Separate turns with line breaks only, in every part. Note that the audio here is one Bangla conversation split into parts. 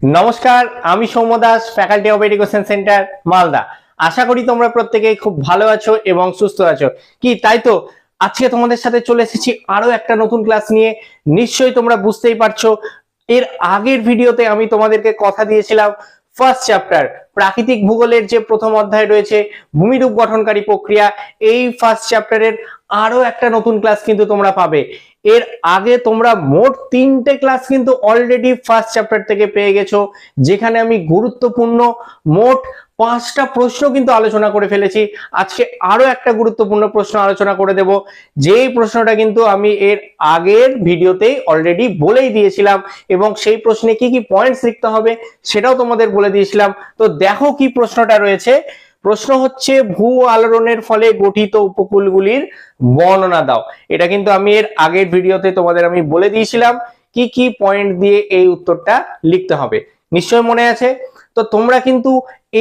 নমস্কার, আমি Soumya Das, faculty of education centre Malda. আশা করি তোমরা প্রত্যেকেই খুব ভালো আছো এবং সুস্থ আছো। কি তাই তো আজকে তোমাদের সাথে চলে এসেছি আরো একটা নতুন ক্লাস নিয়ে। নিশ্চয়ই তোমরা বুঝতেই পারছো, এর আগের ভিডিওতে আমি তোমাদেরকে কথা দিয়েছিলাম ফার্স্ট চ্যাপ্টার প্রাকৃতিক ভূগোলের যে প্রথম অধ্যায় রয়েছে ভূমিরূপ গঠনকারী প্রক্রিয়া, এই ফার্স্ট চ্যাপ্টারের আরো একটা নতুন ক্লাস কিন্তু তোমরা পাবে। এর আগে তোমরা মোট 3টে ক্লাস কিন্তু অলরেডি ফার্স্ট চ্যাপ্টার থেকে পেয়ে গেছো, যেখানে আমি গুরুত্বপূর্ণ মোট 5টা প্রশ্ন কিন্তু আলোচনা করে ফেলেছি। আজকে আরো একটা গুরুত্বপূর্ণ প্রশ্ন আলোচনা করে দেব, যেই প্রশ্নটা কিন্তু আমি এর আগের ভিডিওতেই অলরেডি বলেই দিয়েছিলাম এবং সেই প্রশ্নে কি কি পয়েন্টস লিখতে হবে সেটাও তোমাদের বলে দিয়েছিলাম। তো দেখো কি প্রশ্নটা রয়েছে। প্রশ্ন হচ্ছে, ভূ আলোড়নের ফলে গঠিত উপকূলগুলির বর্ণনা দাও। এটা কিন্তু আমি এর আগের ভিডিওতে তোমাদের আমি বলে দিয়েছিলাম কি কি পয়েন্ট দিয়ে এই উত্তরটা লিখতে হবে। নিশ্চয় মনে আছে। তো তোমরা কিন্তু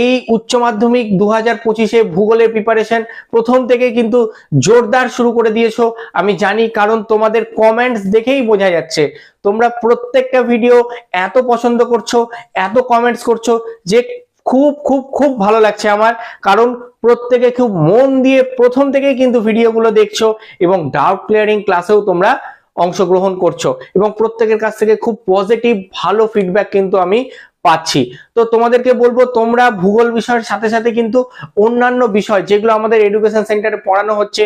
এই উচ্চ মাধ্যমিক 2025-এ ভূগোলের প্রিপারেশন প্রথম থেকে কিন্তু জোরদার শুরু করে দিয়েছো, আমি জানি, কারণ তোমাদের কমেন্টস দেখেই বোঝা যাচ্ছে তোমরা প্রত্যেকটা ভিডিও এত পছন্দ করছো, এত কমেন্টস করছো যে খুব খুব খুব ভালো লাগছে আমার। কারণ প্রত্যেকে খুব মন দিয়ে প্রথম থেকেই কিন্তু ভিডিওগুলো দেখছো এবং ডাউট ক্লিয়ারিং ক্লাসেও তোমরা অংশগ্রহণ করছো এবং প্রত্যেকের কাছ থেকে খুব পজিটিভ ভালো ফিডব্যাক কিন্তু আমি পাচ্ছি। তো তোমাদেরকে বলবো, তোমরা ভূগোল বিষয়ের সাথে সাথে কিন্তু অন্যান্য বিষয় যেগুলো আমাদের এডুকেশন সেন্টারে পড়ানো হচ্ছে,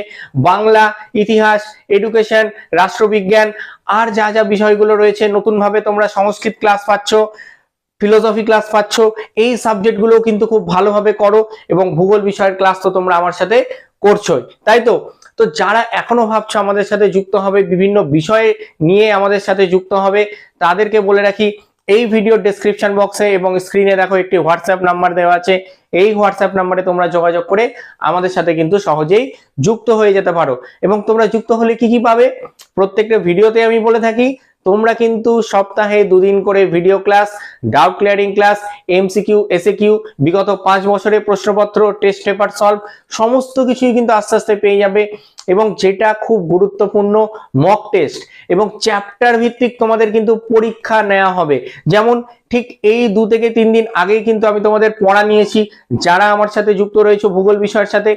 বাংলা, ইতিহাস, এডুকেশন, রাষ্ট্রবিজ্ঞান, আর যা যা বিষয়গুলো রয়েছে, নতুন ভাবে তোমরা সংস্কৃত ক্লাস পাচ্ছ, ফিলোসফি ক্লাস পাচ্ছ, এই সাবজেক্টগুলো কিন্তু খুব ভালোভাবে করো এবং ভূগোল বিষয়ের ক্লাস তো তোমরা আমার সাথে করছোই, তাই তো। তো যারা এখনো ভাবছো আমাদের সাথে যুক্ত হবে, বিভিন্ন বিষয়ে নিয়ে আমাদের সাথে যুক্ত হবে, তাদেরকে বলে রাখি এই ভিডিওর ডেসক্রিপশন বক্সে এবং স্ক্রিনে দেখো একটি হোয়াটসঅ্যাপ নাম্বার দেওয়া আছে। এই হোয়াটসঅ্যাপ নাম্বারে তোমরা যোগাযোগ করে আমাদের সাথে কিন্তু সহজেই যুক্ত হয়ে যেতে পারো। এবং তোমরা যুক্ত হলে কি কি পাবে, প্রত্যেকটা ভিডিওতে আমি বলে থাকি তোমরা কিন্তু সপ্তাহে 2 দিন করে video class, doubt clearing class, MCQ, SAQ, বিগত 5 বছরের প্রশ্নপত্র, টেস্ট পেপার সলভ, সমস্ত কিছুই কিন্তু আস্তে আস্তে পেয়ে যাবে। এবং যেটা খুব গুরুত্বপূর্ণ, মক টেস্ট এবং চ্যাপ্টার ভিত্তিক তোমাদের কিন্তু পরীক্ষা নেওয়া হবে। যেমন ঠিক এই 2 থেকে 3 দিন আগেই কিন্তু আমি তোমাদের পড়া নিয়েছি। যারা আমার সাথে যুক্ত রয়েছে ভূগোল বিষয়ের সাথে,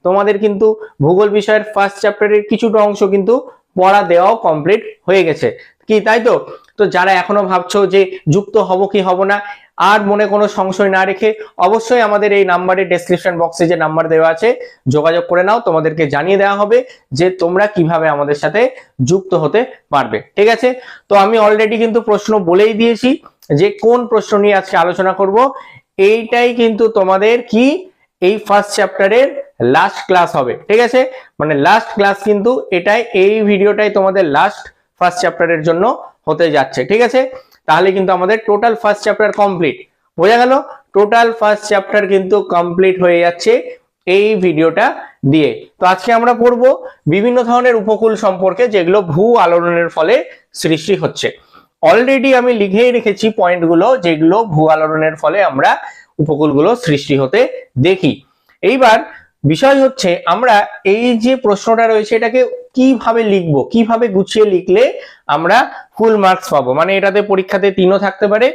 তোমাদের কিন্তু ভূগোল বিষয়ের ফার্স্ট চ্যাপ্টারের কিছুটা অংশ কিন্তু পড়া দেওয়াও কমপ্লিট হয়ে গেছে। কি তাই তো? তো যারা এখনো ভাবছো যে যুক্ত হব কি হব না, আর মনে কোনো সংশয় না রেখে অবশ্যই আমাদের এই নাম্বারে ডেসক্রিপশন বক্সে যে নাম্বার দেওয়া আছে যোগাযোগ করে নাও। তোমাদেরকে জানিয়ে দেওয়া হবে যে তোমরা কিভাবে আমাদের সাথে যুক্ত হতে পারবে, ঠিক আছে। তো আমি অলরেডি কিন্তু প্রশ্ন বলেই দিয়েছি যে কোন প্রশ্ন নিয়ে আজকে আলোচনা করব। এইটাই কিন্তু তোমাদের কি এই ফার্স্ট চ্যাপ্টারের লাস্ট ক্লাস হবে, ঠিক আছে। মানে লাস্ট ক্লাস কিন্তু এটাই, এই ভিডিওটাই তোমাদের লাস্ট ফার্স্ট চ্যাপ্টারের জন্য হতে যাচ্ছে, ঠিক আছে। তাহলে কিন্তু আমাদের টোটাল ফার্স্ট চ্যাপ্টার কমপ্লিট বোঝা গেল। টোটাল ফার্স্ট চ্যাপ্টার কিন্তু কমপ্লিট হয়ে যাচ্ছে এই ভিডিওটা দিয়ে। তো আজকে আমরা পড়ব বিভিন্ন ধরনের উপকূল সম্পর্কে যেগুলো ভূ আলোড়নের ফলে সৃষ্টি হচ্ছে। অলরেডি আমি লিখেই রেখেছি পয়েন্টগুলো যেগুলো ভূ আলোড়নের ফলে আমরা উপকূলগুলো সৃষ্টি হতে দেখি। এইবার বিষয় হচ্ছে আমরা এই যে প্রশ্নটা রয়েছে এটাকে কিভাবে লিখবো, কিভাবে গুছিয়ে লিখলে আমরা ফুল মার্কস পাবো। মানে এটাতে পরীক্ষাতে 3ও থাকতে পারে,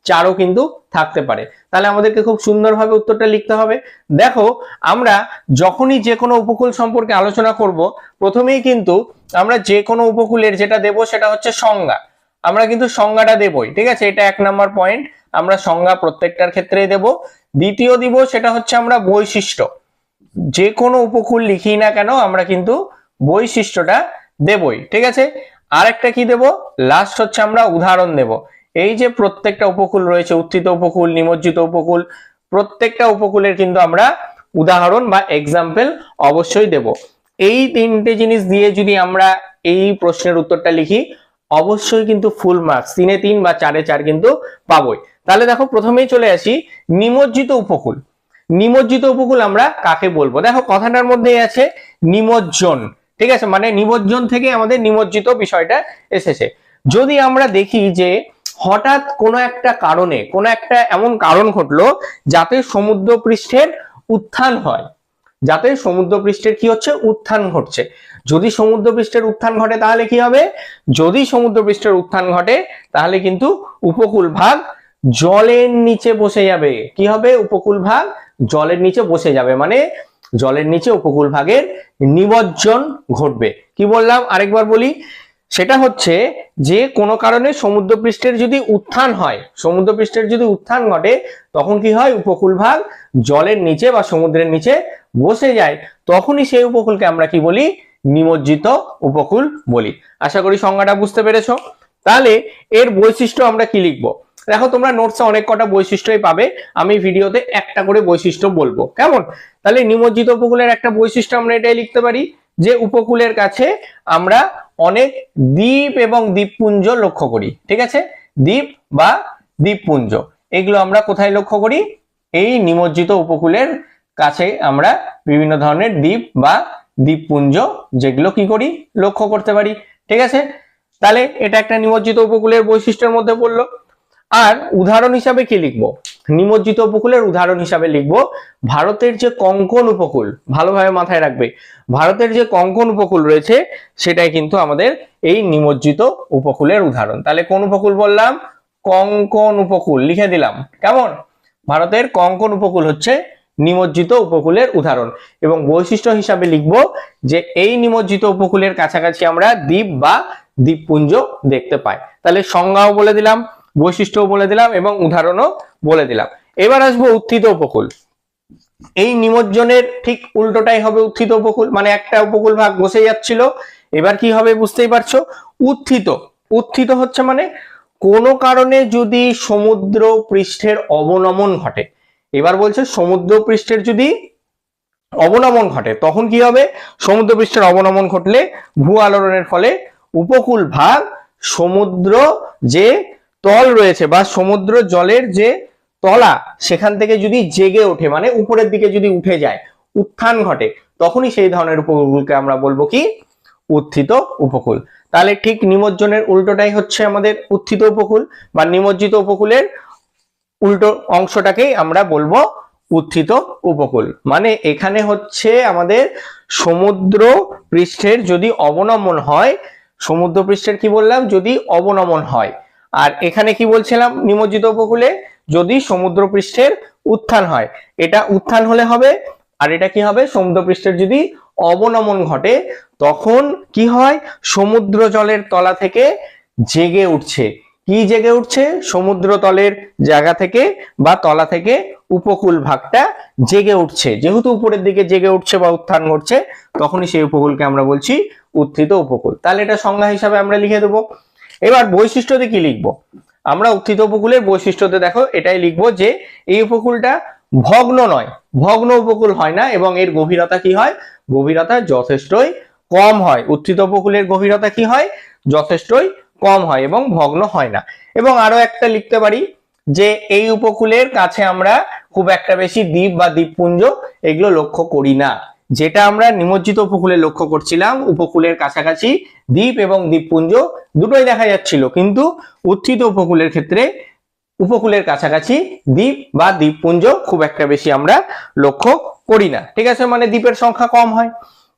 4ও কিন্তু থাকতে পারে। তাহলে আমাদেরকে খুব সুন্দরভাবে উত্তরটা লিখতে হবে। দেখো, আমরা যখনই যে কোনো উপকূল সম্পর্কে আলোচনা করব, প্রথমেই কিন্তু আমরা যে কোনো উপকূলের যেটা দেব সেটা হচ্ছে সংজ্ঞা। আমরা কিন্তু সংজ্ঞাটা দেবই, ঠিক আছে। এটা 1 নাম্বার পয়েন্ট, আমরা সংজ্ঞা প্রত্যেকটার ক্ষেত্রেই দেব। দ্বিতীয় দিব সেটা হচ্ছে আমরা বৈশিষ্ট্য। যে কোনো উপকূল লিখি না কেন আমরা কিন্তু বৈশিষ্ট্যটা দেবই, ঠিক আছে। আরেকটা কি দেব, লাস্ট হচ্ছে আমরা উদাহরণ দেব। এই যে প্রত্যেকটা উপকূল রয়েছে, উত্থিত উপকূল, নিমজ্জিত উপকূল, প্রত্যেকটা উপকূলের কিন্তু আমরা উদাহরণ বা এক্সাম্পল অবশ্যই দেব। এই 3টে জিনিস দিয়ে যদি আমরা এই প্রশ্নের উত্তরটা লিখি, অবশ্যই কিন্তু ফুল মার্কস 3-এ 3 বা 4-এ 4 কিন্তু পাবোই। তাহলে দেখো, প্রথমেই চলে আসি নিমজ্জিত উপকূল। নিমজ্জিত উপকূল আমরা কাকে বলবো? দেখো, কথাটার মধ্যেই আছে নিমজ্জন, ঠিক আছে। মানে নিমজ্জন থেকে আমাদের নিমজ্জিত বিষয়টা এসেছে। যদি আমরা দেখি যে হঠাৎ কোনো একটা কারণে, কোনো একটা এমন কারণ ঘটলো যাতে সমুদ্র পৃষ্ঠের উত্থান হয়, যাতে সমুদ্রপৃষ্ঠের কি হচ্ছে, উত্থান ঘটছে। যদি সমুদ্রপৃষ্ঠের উত্থান ঘটে তাহলে কি হবে? যদি সমুদ্রপৃষ্ঠের উত্থান ঘটে তাহলে কিন্তু উপকূল ভাগ জলের নিচে বসে যাবে। কি হবে? উপকূল ভাগ জলের নিচে বসে যাবে, মানে জলের নিচে উপকূল ভাগের নিমজ্জন ঘটবে। কি বললাম আরেকবার বলি, সেটা হচ্ছে যে কোনো কারণে সমুদ্রপৃষ্ঠের যদি উত্থান হয়, সমুদ্রপৃষ্ঠের যদি উত্থান ঘটে, তখন কি হয়? উপকূল ভাগ জলের নিচে বা সমুদ্রের নিচে বসে যায়, তখনই সেই উপকূলকে আমরা কি বলি? নিমজ্জিত উপকূল বলি। আশা করি সংজ্ঞাটা বুঝতে পেরেছো। তাহলে এর বৈশিষ্ট্য আমরা কি লিখবো? দেখো তোমরা নোটসে অনেক কটা বৈশিষ্ট্যই পাবে, আমি ভিডিওতে একটা করে বৈশিষ্ট্য বলবো, কেমন? তাহলে নিমজ্জিত উপকূলের একটা বৈশিষ্ট্য আমরা এটাই লিখতে পারি যে উপকূলের কাছে আমরা অনেক দ্বীপ এবং দ্বীপপুঞ্জ লক্ষ্য করি। ঠিক আছে, দ্বীপ বা দ্বীপপুঞ্জ এগুলো আমরা কোথায় লক্ষ্য করি? এই নিমজ্জিত উপকূলের কাছে আমরা বিভিন্ন ধরনের দ্বীপ বা দ্বীপপুঞ্জ যেগুলো কি করি? লক্ষ্য করতে পারি। ঠিক আছে, তাহলে এটা একটা নিমজ্জিত উপকূলের বৈশিষ্ট্যের মধ্যে পড়লো। আর উদাহরণ হিসাবে কি লিখবো? নিমজ্জিত উপকূলের উদাহরণ হিসাবে লিখবো ভারতের যে কঙ্কন উপকূল। ভালোভাবে মাথায় রাখবে, ভারতের যে কঙ্কন উপকূল রয়েছে সেটাই কিন্তু আমাদের এই নিমজ্জিত উপকূলের উদাহরণ। তাহলে কোন উপকূল বললাম? কঙ্কন উপকূল লিখে দিলাম, কেমন? ভারতের কঙ্কন উপকূল হচ্ছে নিমজ্জিত উপকূলের উদাহরণ। এবং বৈশিষ্ট্য হিসাবে লিখবো যে এই নিমজ্জিত উপকূলের কাছাকাছি আমরা দ্বীপ বা দ্বীপপুঞ্জ দেখতে পাই। তাহলে সংজ্ঞাও বলে দিলাম, বৈশিষ্ট্যও বলে দিলাম এবং উদাহরণও বলে দিলাম। এবার আসবো উত্থিত উপকূল। এই নিমজ্জনের ঠিক উল্টোটাই হবে উত্থিত উপকূল, মানে একটা উপকূল ভাগ বসে যাচ্ছিল, এবার কি হবে বুঝতেই পারছো? উত্থিত। উত্থিত হচ্ছে মানে কোনো কারণে যদি সমুদ্র পৃষ্ঠের অবনমন ঘটে। এবার বলছে সমুদ্র পৃষ্ঠের যদি অবনমন ঘটে তখন কি হবে? সমুদ্র পৃষ্ঠের অবনমন ঘটলে ভূ আলোড়নের ফলে উপকূল ভাগ সমুদ্র যে তল রয়েছে বা সমুদ্র জলের যে তলা সেখান থেকে যদি জেগে ওঠে, মানে উপরের দিকে যদি উঠে যায়, উত্থান ঘটে, তখনই সেই ধরনের উপকূলকে আমরা বলবো কি? উত্থিত উপকূল। তাহলে ঠিক নিমজ্জনের উল্টোটাই হচ্ছে আমাদের উত্থিত উপকূল বা নিমজ্জিত উপকূলের উল্টো অংশটাকেই আমরা বলবো উত্থিত উপকূল। মানে এখানে হচ্ছে আমাদের সমুদ্র পৃষ্ঠের যদি অবনমন হয়, সমুদ্র পৃষ্ঠের কি বললাম? যদি অবনমন হয়। আর এখানে কি বলছিলাম? নিমজ্জিত উপকূলে যদি সমুদ্র পৃষ্ঠের উত্থান হয়। এটা উত্থান হলে হবে, আর এটা কি হবে? সমুদ্র পৃষ্ঠের যদি অবনমন ঘটে তখন কি হয়? সমুদ্র জলের তলা থেকে জেগে উঠছে। কি জেগে উঠছে? সমুদ্র তলের জায়গা থেকে বা তলা থেকে উপকূল ভাগটা জেগে উঠছে। যেহেতু উপরের দিকে জেগে উঠছে বা উত্থান ঘটছে, তখনই সেই উপকূলকে আমরা বলছি উত্থিত উপকূল। তাহলে এটা সংজ্ঞা হিসাবে আমরা লিখে দেবো। এবার বৈশিষ্ট্যতে কি লিখবো? আমরা উত্থিত উপকূলের বৈশিষ্ট্যতে দেখো এটাই লিখবো যে এই উপকূলটা ভগ্ন নয়, ভগ্ন উপকূল হয় না, এবং এর গভীরতা কি হয়? গভীরতা যথেষ্টই কম হয়। উত্থিত উপকূলের গভীরতা কি হয়? যথেষ্টই কম হয় এবং ভগ্ন হয় না। এবং আরো একটা লিখতে পারি যে এই উপকূলের কাছে আমরা খুব একটা বেশি দ্বীপ বা দ্বীপপুঞ্জ এগুলো লক্ষ্য করি না। যেটা আমরা নিমজ্জিত উপকূলে লক্ষ্য করছিলাম, উপকূলের কাছাকাছি দ্বীপ এবং দ্বীপপুঞ্জ দুটোই দেখা যাচ্ছিল, কিন্তু উত্থিত উপকূলের ক্ষেত্রে উপকূলের কাছাকাছি দ্বীপ বা দ্বীপপুঞ্জ খুব একটা বেশি আমরা লক্ষ্য করি না। ঠিক আছে, মানে দ্বীপের সংখ্যা কম হয়।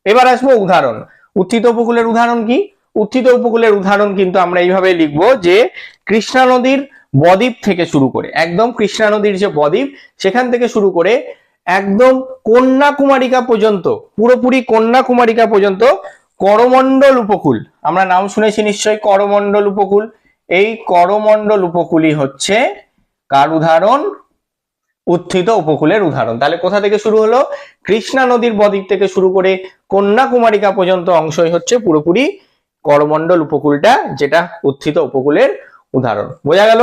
এবার আসবো উদাহরণ। উত্থিত উপকূলের উদাহরণ কি? উত্থিত উপকূলের উদাহরণ কিন্তু আমরা এইভাবে লিখবো যে কৃষ্ণা নদীর বদ্বীপ থেকে শুরু করে, একদম কৃষ্ণা নদীর যে বদ্বীপ সেখান থেকে শুরু করে একদম কন্যাকুমারিকা পর্যন্ত, পুরোপুরি কন্যাকুমারিকা পর্যন্ত করমণ্ডল উপকূল, আমরা নাম শুনেছি নিশ্চয়ই করমণ্ডল উপকূল। এই করমণ্ডল উপকূলই হচ্ছে কার উদাহরণ? উত্থিত উপকূলের উদাহরণ। তাহলে কোথা থেকে শুরু হলো? কৃষ্ণা নদীর বদ্বীপ থেকে শুরু করে কন্যাকুমারিকা পর্যন্ত অংশই হচ্ছে পুরোপুরি করমণ্ডল উপকূলটা, যেটা উত্থিত উপকূলের উদাহরণ। বোঝা গেল?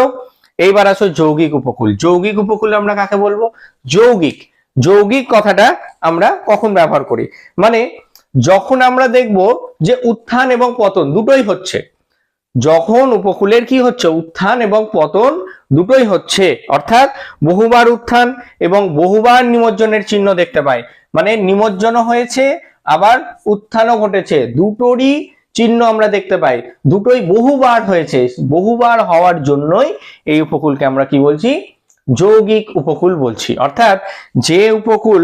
এইবার আসো যৌগিক উপকূল। যৌগিক উপকূল আমরা কাকে বলবো? যৌগিক। যৌগিক কথাটা আমরা কখন ব্যবহার করি? মানে যখন আমরা দেখব যে উত্থান এবং পতন দুটোই হচ্ছে, যখন উপকূলের কি হচ্ছে? উত্থান এবং পতন দুটোই হচ্ছে, অর্থাৎ বহুবার উত্থান এবং বহুবার নিমজ্জনের চিহ্ন দেখতে পাই, মানে নিমজ্জন হয়েছে আবার উত্থানও ঘটেছে, দুটোরই চিহ্ন আমরা দেখতে পাই, দুটোই বহুবার হয়েছে। বহুবার হওয়ার জন্যই এই উপকূলকে আমরা কি বলছি? যৌগিক উপকূল বলছি। অর্থাৎ যে উপকূল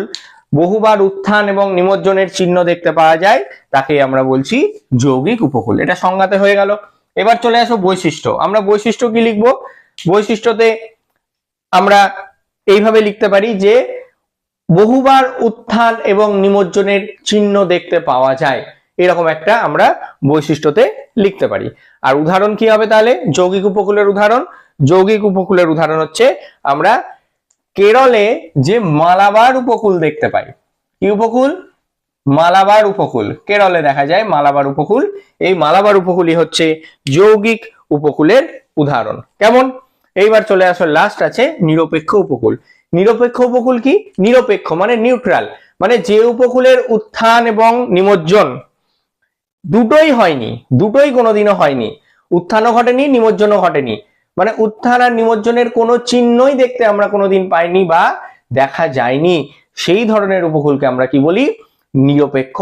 বহুবার উত্থান এবং নিমজ্জনের চিহ্ন দেখতে পাওয়া যায় তাকে আমরা বলছি যৌগিক উপকূল। এটা সংজ্ঞাতে হয়ে গেল। এবার চলে আসো বৈশিষ্ট্য। আমরা বৈশিষ্ট্য কি লিখবো? বৈশিষ্ট্যতে আমরা এইভাবে লিখতে পারি যে বহুবার উত্থান এবং নিমজ্জনের চিহ্ন দেখতে পাওয়া যায়, এরকম একটা আমরা বৈশিষ্ট্যতে লিখতে পারি। আর উদাহরণ কি হবে তাহলে? যৌগিক উপকূলের উদাহরণ। যৌগিক উপকূলের উদাহরণ হচ্ছে আমরা কেরলে যে মালাবার উপকূল দেখতে পাই। কি উপকূল? মালাবার উপকূল। কেরলে দেখা যায় মালাবার উপকূল। এই মালাবার উপকূলই হচ্ছে যৌগিক উপকূলের উদাহরণ। কেমন? এইবার চলে আসো, লাস্ট আছে নিরপেক্ষ উপকূল। নিরপেক্ষ উপকূল কি? নিরপেক্ষ মানে নিউট্রাল, মানে যে উপকূলের উত্থান এবং নিমজ্জন দুটোই হয়নি, দুটোই কোনোদিনও হয়নি, উত্থানও ঘটেনি নিমজ্জনও ঘটেনি, মানে উত্থান আর নিমজ্জনের কোনো চিহ্নই দেখতে আমরা কোনোদিন পাইনি বা দেখা যায়নি, সেই ধরনের উপকূলকে আমরা কি বলি? নিরপেক্ষ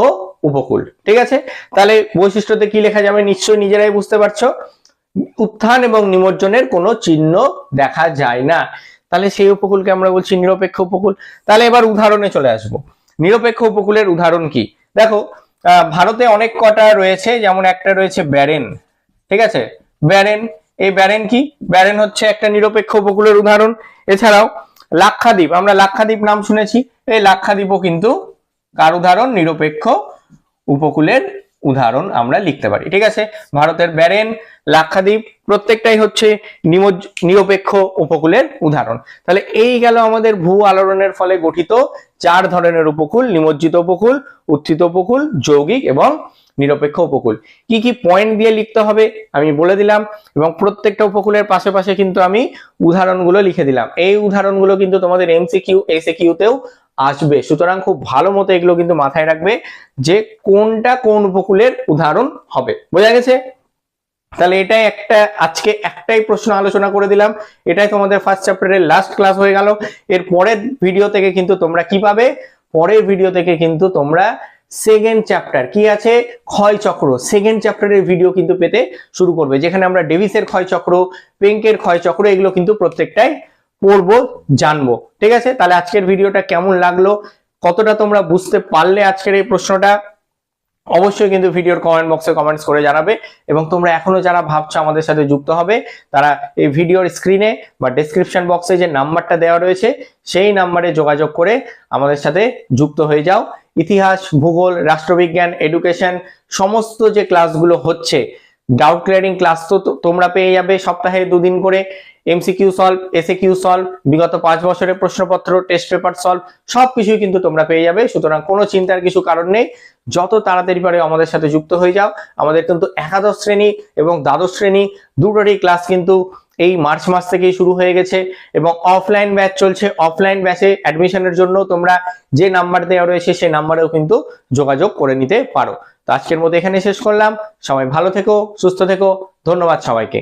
উপকূল। ঠিক আছে, তাহলে বৈশিষ্ট্যতে কি লেখা যাবে নিশ্চয়ই নিজেরাই বুঝতে পারছো, উত্থান এবং নিমজ্জনের কোনো চিহ্ন দেখা যায় না, তাহলে সেই উপকূলকে আমরা বলছি নিরপেক্ষ উপকূল। তাহলে এবার উদাহরণে চলে আসবো। নিরপেক্ষ উপকূলের উদাহরণ কি? দেখো ভারতে অনেক কটা রয়েছে, যেমন একটা রয়েছে ব্যারেন। ঠিক আছে, ব্যারেন, এই ব্যারেন কি? ব্যারেন হচ্ছে একটা নিরপেক্ষ উপকূলের উদাহরণ। এছাড়াও লাক্ষাদ্বীপ, আমরা লাক্ষাদ্বীপ নাম শুনেছি, এই লাক্ষাদ্বীপও কিন্তু কার উদাহরণ? নিরপেক্ষ উপকূলের উদাহরণ আমরা লিখতে পারি। ঠিক আছে, ভারতের ব্যারেন, লাক্ষাদ্বীপ প্রত্যেকটাই হচ্ছে নিরপেক্ষ উপকূলের উদাহরণ। তাহলে এই গেল আমাদের ভূ আলোড়নের ফলে গঠিত 4 ধরনের উপকূল: নিমজ্জিত উপকূল, উত্থিত উপকূল, যৌগিক এবং নিরপেক্ষ উপকূল। কি কি পয়েন্ট দিয়ে লিখতে হবে আমি বলে দিলাম, এবং প্রত্যেকটা উপকূলের পাশে পাশে কিন্তু আমি উদাহরণগুলো লিখে দিলাম। এই উদাহরণগুলো কিন্তু তোমাদের এমসিকিউ এসএকিউ তেও আসবে, সুতরাং খুব ভালো মতো এগুলো কিন্তু মাথায় রাখবে যে কোনটা কোন উপকূলের উদাহরণ হবে। বোঝা গেছে? তাহলে এটাই একটা, আজকে একটাই প্রশ্ন আলোচনা করে দিলাম, এটাই তোমাদের ফার্স্ট চ্যাপ্টারের লাস্ট ক্লাস হয়ে গেল। এর পরের ভিডিও থেকে কিন্তু তোমরা কি পাবে? পরের ভিডিও থেকে কিন্তু তোমরা সেকেন্ড চ্যাপ্টার কি আছে, ক্ষয়চক্র, সেকেন্ড চ্যাপ্টারের ভিডিও কিন্তু পেতে শুরু করবে, যেখানে আমরা ডেভিসের ক্ষয়চক্র, পেঙ্কের ক্ষয়চক্র এগুলো কিন্তু প্রত্যেকটাই পড়বো, জানবো। ঠিক আছে, তাহলে আজকের ভিডিওটা কেমন লাগলো, কতটা তোমরা বুঝতে পারলে আজকের এই প্রশ্নটা, অবশ্যই কিন্তু ভিডিওর কমেন্ট বক্সে কমেন্টস করে জানাবে। এবং তোমরা এখনো যারা ভাবছো আমাদের সাথে যুক্ত হবে, তারা এই ভিডিওর স্ক্রিনে বা ডেসক্রিপশন বক্সে যে নাম্বারটা দেওয়া রয়েছে সেই নাম্বারে যোগাযোগ করে আমাদের সাথে যুক্ত হয়ে যাও। ইতিহাস, ভূগোল, রাষ্ট্রবিজ্ঞান, এডুকেশন সমস্ত যে ক্লাসগুলো হচ্ছে, ডাউট ক্লিয়ারিং ক্লাস তো তোমরা পেয়ে যাবে সপ্তাহে 2 দিন করে, এমসিকিউ সলভ, এসএকিউ সলভ, বিগত 5 বছরের প্রশ্নপত্র, টেস্ট পেপার সলভ সবকিছুই কিন্তু তোমরা পেয়ে যাবে। সুতরাং কোনো চিন্তার কিছু কারণ নেই, যত তাড়াতাড়ি পারে আমাদের সাথে যুক্ত হয়ে যাও। আমাদের কিন্তু একাদশ শ্রেণী এবং দ্বাদশ শ্রেণী দুটোরই ক্লাস কিন্তু এই মার্চ মাস থেকেই শুরু হয়ে গেছে, এবং অফলাইন ব্যাচ চলছে। অফলাইন ব্যাচে অ্যাডমিশনের জন্য তোমরা যে নাম্বার দেওয়া রয়েছে সেই নাম্বারেও কিন্তু যোগাযোগ করে নিতে পারো। তো আজকের মতো এখানে শেষ করলাম। সবাই ভালো থেকো, সুস্থ থেকো, ধন্যবাদ সবাইকে।